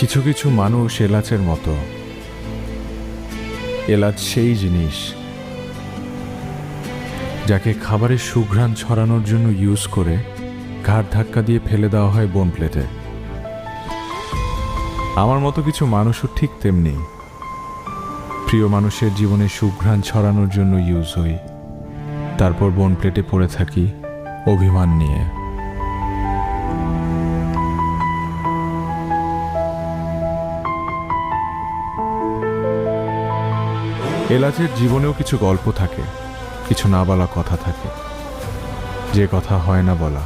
কিছু কিছু মানুষ এলাচের মতো। এলাচ সেই জিনিস যাকে খাবারের সুঘ্রাণ ছড়ানোর জন্য ইউজ করে ঘাড় ধাক্কা দিয়ে ফেলে দেওয়া হয় বোন প্লেটে। আমার মতো কিছু মানুষও ঠিক তেমনি। প্রিয় মানুষের জীবনে সুঘ্রাণ ছড়ানোর জন্য ইউজ হই, তারপর বোন প্লেটে পড়ে থাকি অভিমান নিয়ে। এলাচের জীবনেও কিছু গল্প থাকে, কিছু না বলা কথা থাকে, যে কথা হয় না বলা।